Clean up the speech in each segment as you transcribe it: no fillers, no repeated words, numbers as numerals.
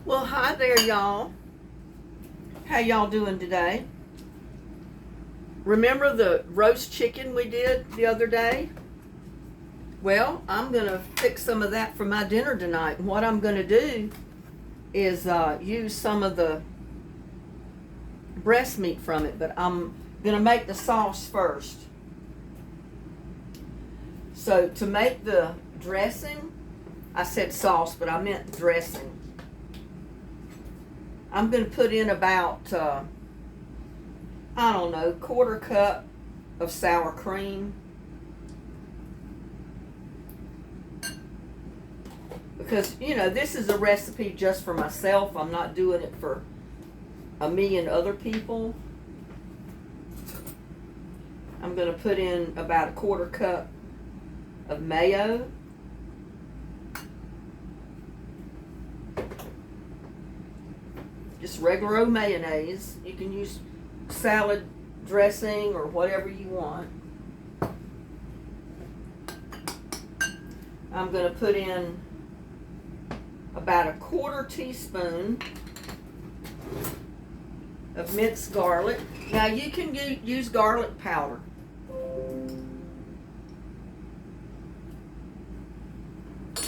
Well, hi there, y'all. How y'all doing today? Remember the roast chicken we did the other day? Well, I'm going to fix some of that for my dinner tonight. And what I'm going to do is use some of the breast meat from it, but I'm going to make the sauce first. So to make the dressing, I said sauce, but I meant dressing. I'm going to put in about, I don't know, quarter cup of sour cream. Because, you know, this is a recipe just for myself. I'm not doing it for a million other people. I'm going to put in about a quarter cup of mayo. Just regular old mayonnaise. You can use salad dressing or whatever you want. I'm going to put in about a quarter teaspoon of minced garlic. Now you can use garlic powder.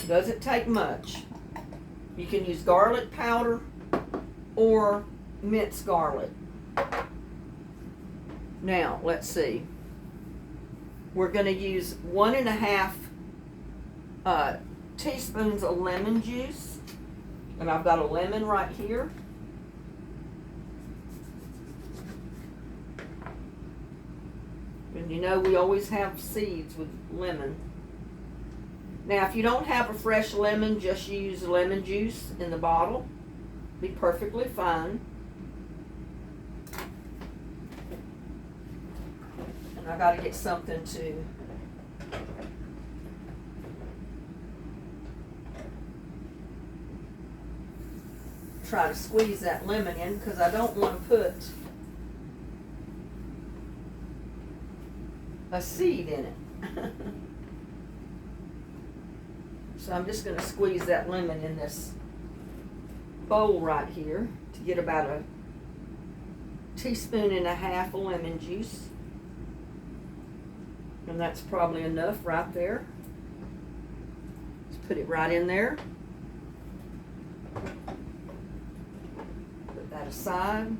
Doesn't take much. You can use garlic powder or minced garlic. Now, let's see. We're going to use 1.5 teaspoons of lemon juice. And I've got a lemon right here. And you know we always have seeds with lemon. Now, if you don't have a fresh lemon, just use lemon juice in the bottle. Be perfectly fine. And I got to get something to try to squeeze that lemon in, because I don't want to put a seed in it. So I'm just going to squeeze that lemon in this bowl right here to get about a 1.5 teaspoons of lemon juice. And that's probably enough right there. Just put it right in there. Put that aside.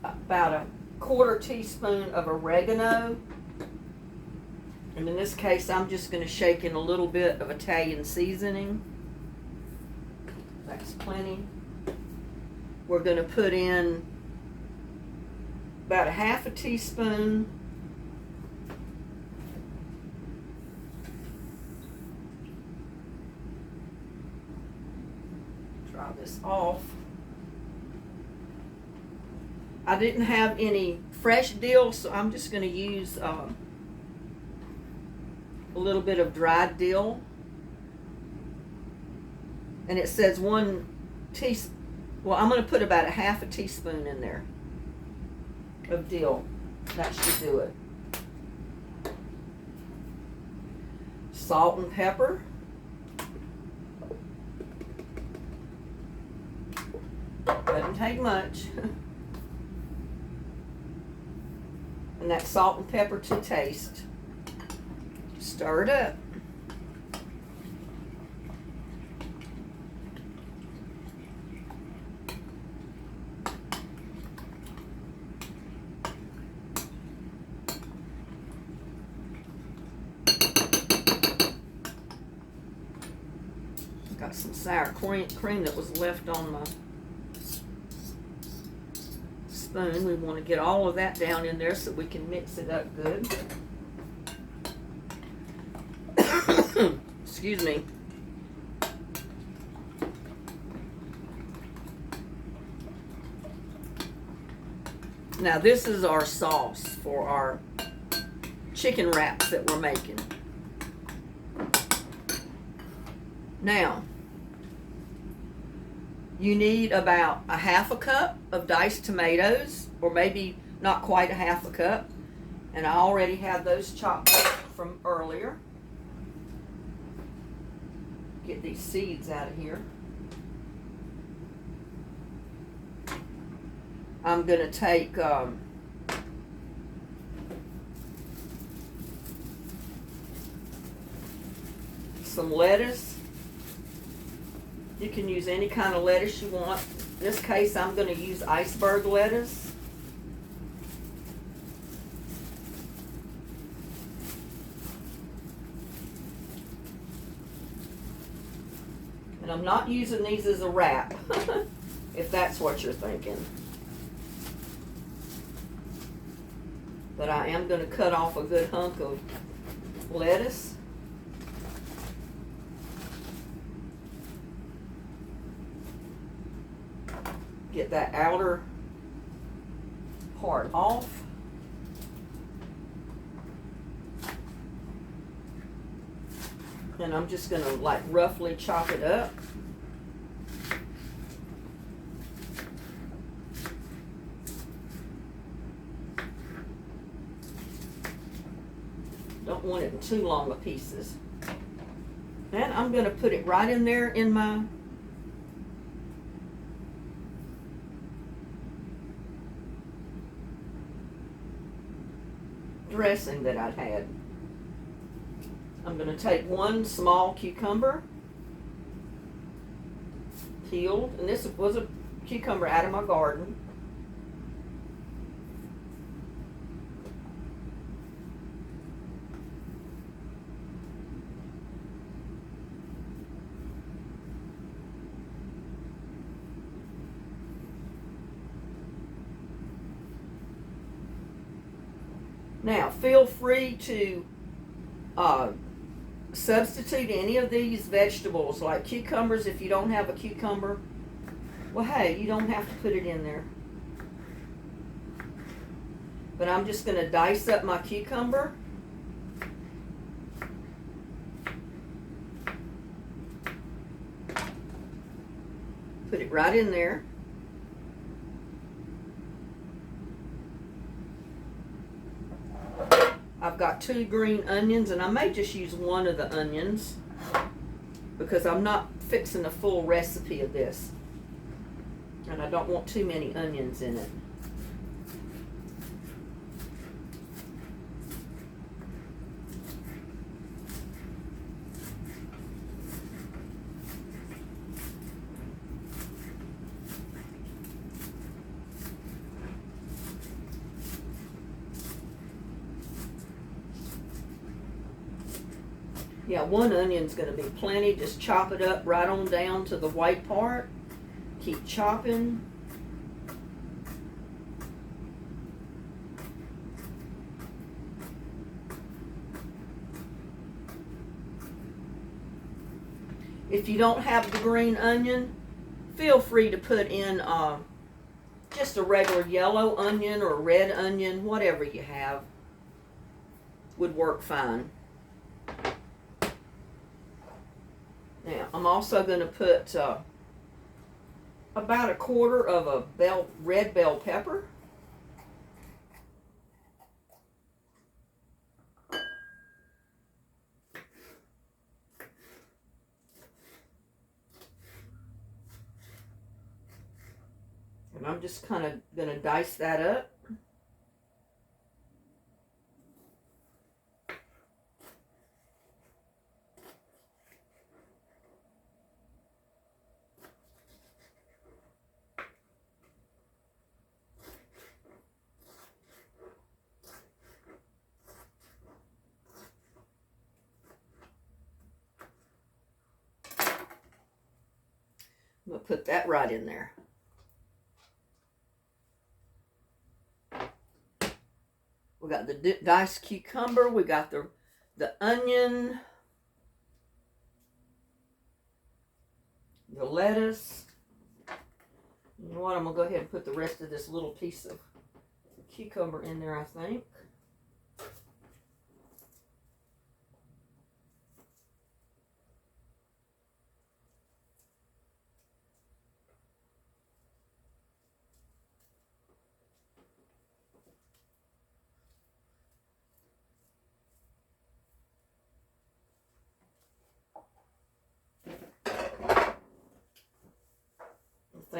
About a quarter teaspoon of oregano. And in this case, I'm just going to shake in a little bit of Italian seasoning. That's plenty. We're going to put in about a 1/2 teaspoon dry this off. I didn't have any fresh dill, so I'm just going to use a little bit of dried dill. And it says 1 teaspoon. Well, I'm going to put about a 1/2 teaspoon in there of dill. That should do it. Salt and pepper. Doesn't take much. And that salt and pepper to taste. Stir it up. Got some sour cream that was left on my spoon. We want to get all of that down in there so we can mix it up good. Excuse me. Now this is our sauce for our chicken wraps that we're making. Now, you need about a 1/2 cup of diced tomatoes, or maybe not quite a 1/2 cup. And I already have those chopped up from earlier. Get these seeds out of here. I'm going to take some lettuce. You can use any kind of lettuce you want. In this case, I'm going to use iceberg lettuce. And I'm not using these as a wrap, if that's what you're thinking. But I am going to cut off a good hunk of lettuce. Get that outer part off. And I'm just going to like roughly chop it up. Don't want it in too long of pieces. And I'm going to put it right in there in my dressing that I'd had. I'm going to take one small cucumber, peeled, and this was a cucumber out of my garden. Now, feel free to substitute any of these vegetables, like cucumbers. If you don't have a cucumber, well, hey, you don't have to put it in there. But I'm just going to dice up my cucumber. Put it right in there. I've got 2 green onions, and I may just use one of the onions because I'm not fixing a full recipe of this. And I don't want too many onions in it. Yeah, 1 onion's going to be plenty. Just chop it up right on down to the white part. Keep chopping. If you don't have the green onion, feel free to put in just a regular yellow onion or red onion, whatever you have would work fine. Now, I'm also going to put about 1/4 of a red bell pepper. And I'm just kind of going to dice that up. I'm going to put that right in there. We got the diced cucumber. We got the onion, the lettuce. You know what? I'm going to go ahead and put the rest of this little piece of cucumber in there, I think.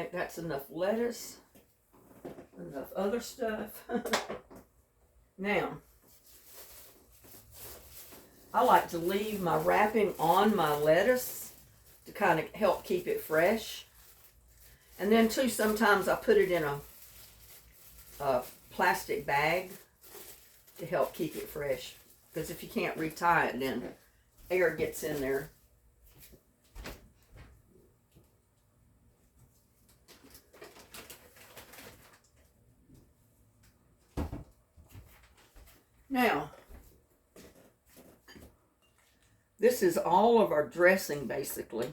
I think that's enough lettuce. And enough other stuff. Now, I like to leave my wrapping on my lettuce to kind of help keep it fresh. And then too, sometimes I put it in a plastic bag to help keep it fresh. Because if you can't retie it, then air gets in there. Now, this is all of our dressing basically.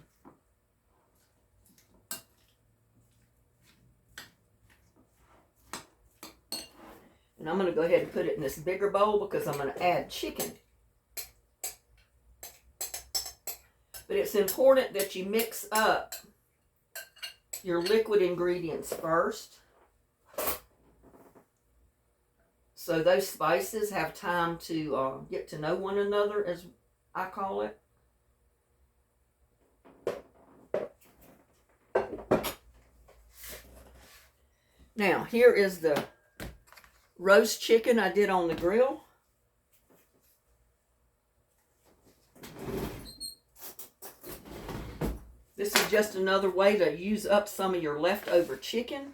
And I'm going to go ahead and put it in this bigger bowl because I'm going to add chicken. But it's important that you mix up your liquid ingredients first, so those spices have time to get to know one another, as I call it. Now, here is the roast chicken I did on the grill. This is just another way to use up some of your leftover chicken.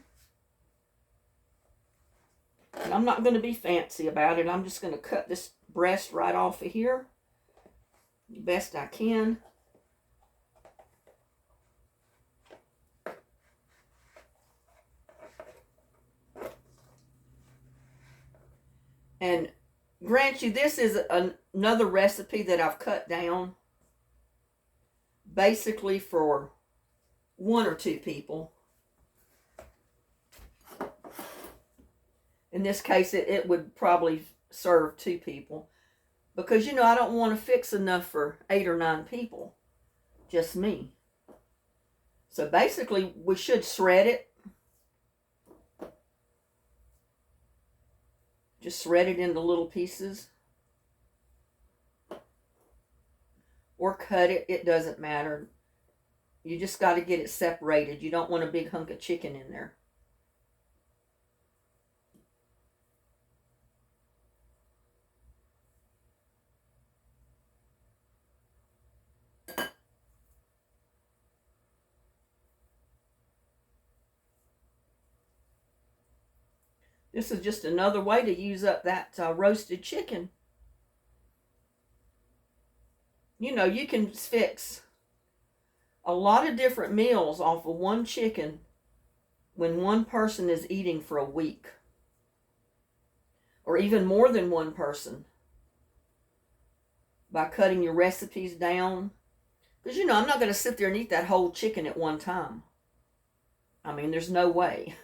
And I'm not going to be fancy about it. I'm just going to cut this breast right off of here the best I can. And grant you, this is another recipe that I've cut down basically for 1 or 2 people. In this case, it would probably serve 2 people. Because, you know, I don't want to fix enough for 8 or 9 people. Just me. So basically, we should shred it. Just shred it into little pieces. Or cut it. It doesn't matter. You just got to get it separated. You don't want a big hunk of chicken in there. This is just another way to use up that roasted chicken. You know, you can fix a lot of different meals off of one chicken when one person is eating for a week. Or even more than one person. By cutting your recipes down. Because, you know, I'm not going to sit there and eat that whole chicken at one time. I mean, there's no way.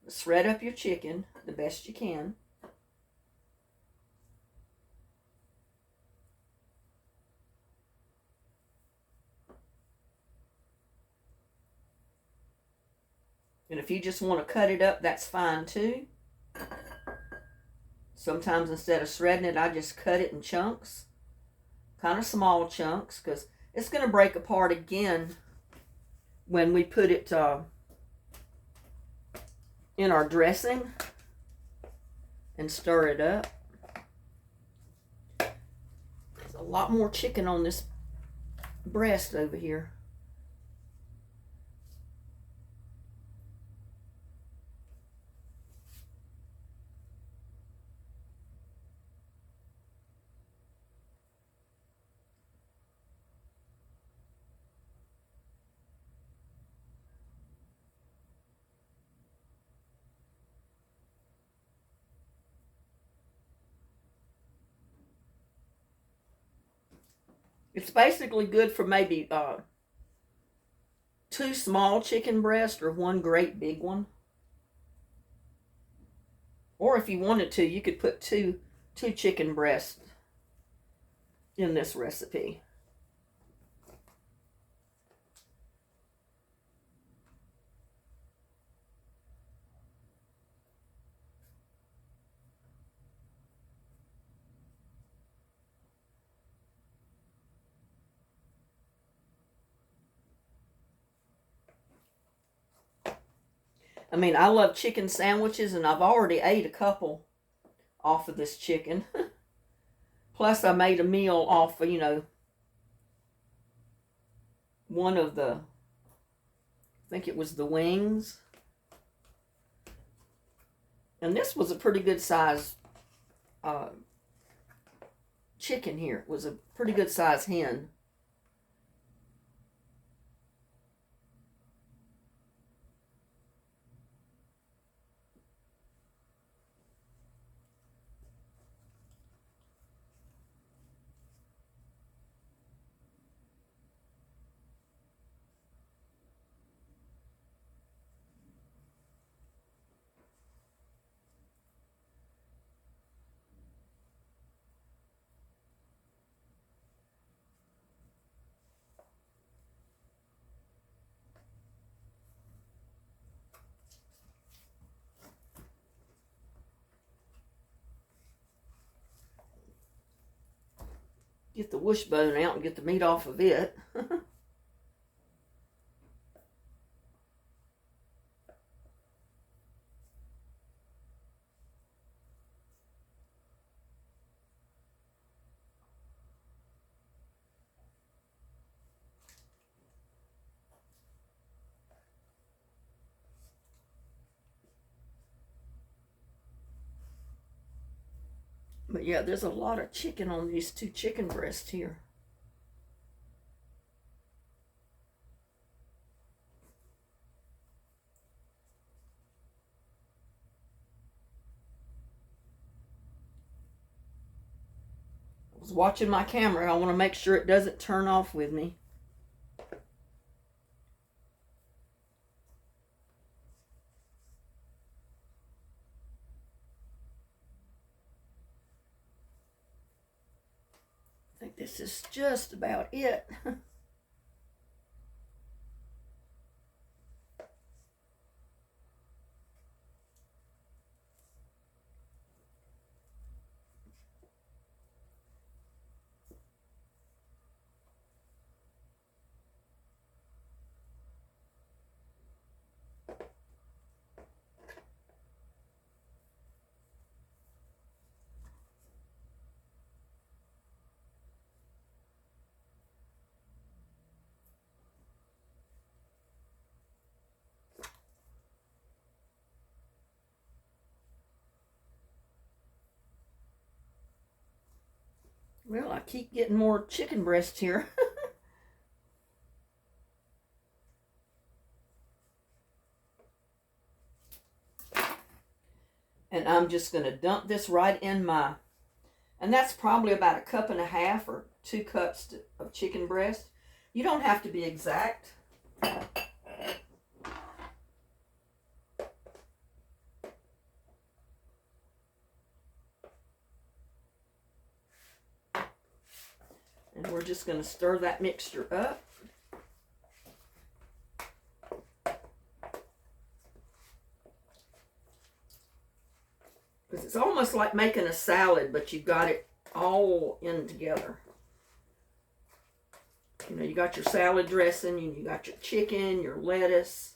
Shred up your chicken the best you can. And if you just want to cut it up, that's fine too. Sometimes instead of shredding it, I just cut it in chunks. Kind of small chunks, because it's going to break apart again when we put it in our dressing and stir it up. There's a lot more chicken on this breast over here. It's basically good for maybe 2 small chicken breasts or 1 great big one. Or if you wanted to, you could put two chicken breasts in this recipe. I mean, I love chicken sandwiches, and I've already ate a couple off of this chicken. Plus, I made a meal off of, one of the, I think it was the wings. And this was a pretty good size chicken here. It was a pretty good size hen. Get the wishbone out and get the meat off of it. But yeah, there's a lot of chicken on these 2 chicken breasts here. I was watching my camera. I want to make sure it doesn't turn off with me. I think this is just about it. Well, I keep getting more chicken breasts here. And I'm just going to dump this right in my, and that's probably about 1.5 cups or 2 cups of chicken breast. You don't have to be exact. And we're just going to stir that mixture up. Because it's almost like making a salad, but you've got it all in together. You got your salad dressing, and you got your chicken, your lettuce.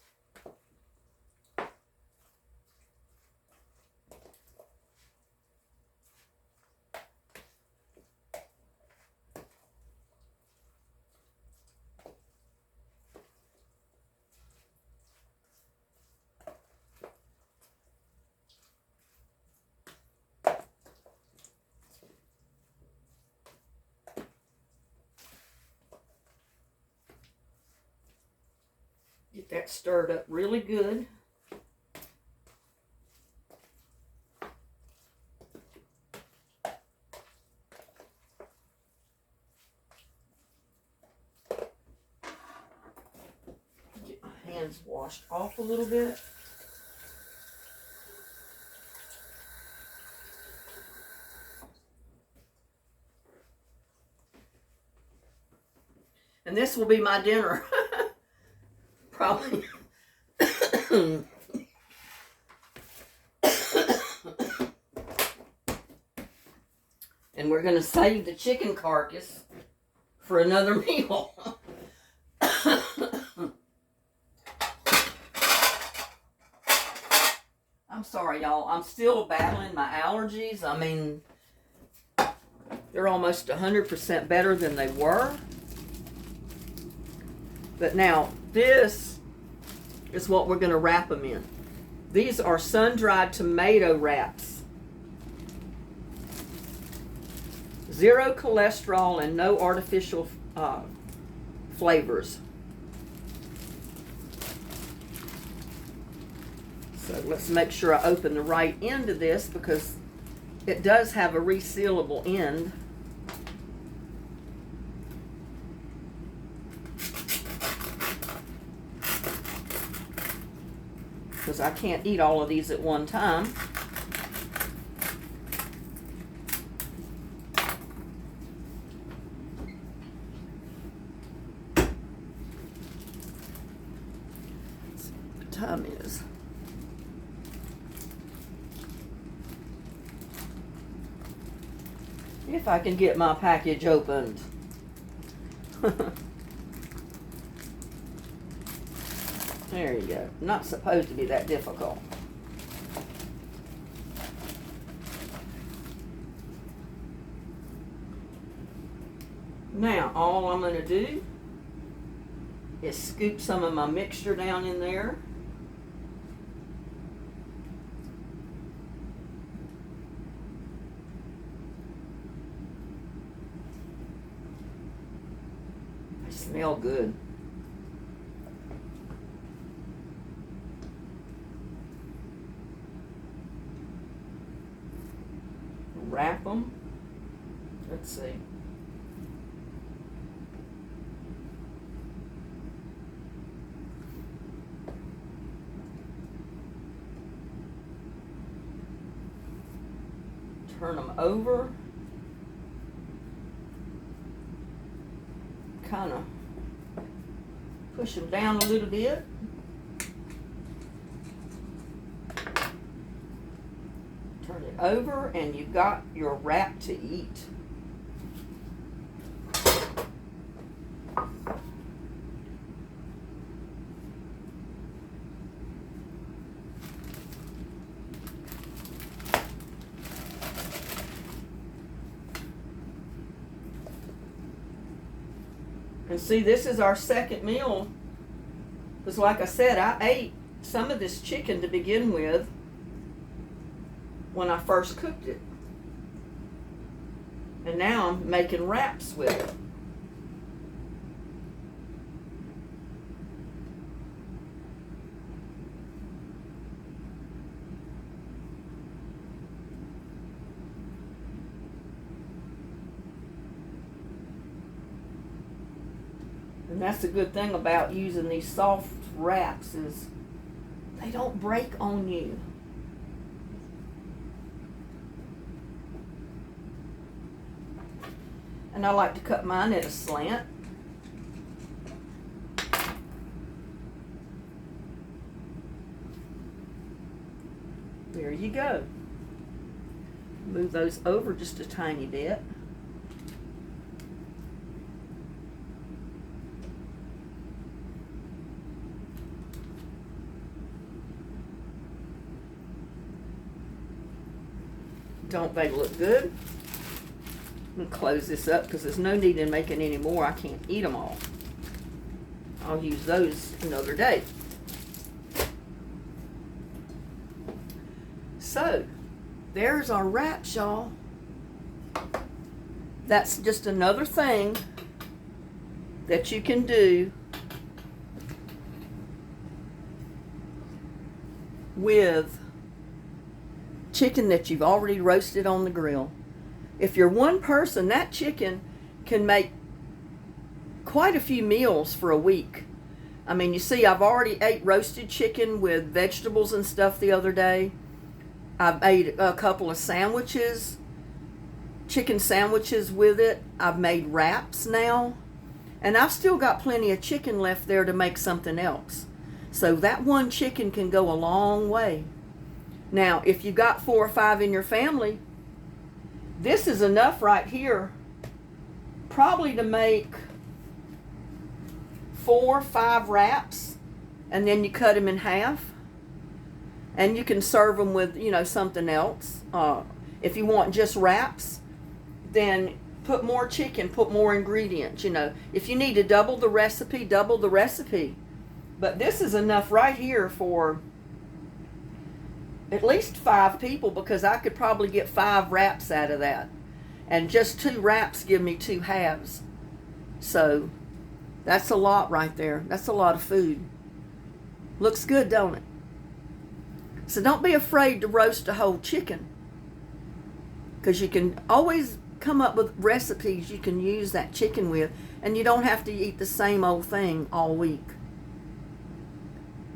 Get that stirred up really good. Get my hands washed off a little bit. And this will be my dinner. Probably. And we're going to save the chicken carcass for another meal. sorry, y'all. I'm still battling my allergies. I mean, they're almost 100% better than they were. But now, this is what we're going to wrap them in. These are sun-dried tomato wraps. 0 cholesterol and no artificial flavors. So let's make sure I open the right end of this, because it does have a resealable end. Because I can't eat all of these at one time. Let's see what the time is. If I can get my package opened. There you go. Not supposed to be that difficult. Now, all I'm going to do is scoop some of my mixture down in there. They smell good. Wrap them. Let's see. Turn them over. Kind of push them down a little bit. Turn it over, and you've got your wrap to eat. And see, this is our second meal. Because like I said, I ate some of this chicken to begin with when I first cooked it. And now I'm making wraps with it. And that's the good thing about using these soft wraps, is they don't break on you. And I like to cut mine at a slant. There you go. Move those over just a tiny bit. Don't they look good? I'm going to close this up because there's no need in making any more. I can't eat them all. I'll use those another day. So, there's our wraps, y'all. That's just another thing that you can do with chicken that you've already roasted on the grill. If you're one person, that chicken can make quite a few meals for a week. I mean, you see, I've already ate roasted chicken with vegetables and stuff the other day. I've made a couple of sandwiches, chicken sandwiches with it. I've made wraps now. And I've still got plenty of chicken left there to make something else. So that one chicken can go a long way. Now, if you've got 4 or 5 in your family, this is enough right here probably to make 4 or 5 wraps, and then you cut them in half. And you can serve them with, something else. If you want just wraps, then put more chicken, put more ingredients. If you need to double the recipe, double the recipe. But this is enough right here for at least 5 people, because I could probably get 5 wraps out of that. And just 2 wraps give me 2 halves. So that's a lot right there. That's a lot of food. Looks good, don't it? So don't be afraid to roast a whole chicken, because you can always come up with recipes you can use that chicken with, and you don't have to eat the same old thing all week.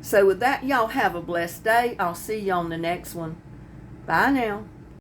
So with that, y'all have a blessed day. I'll see you on the next one. Bye now.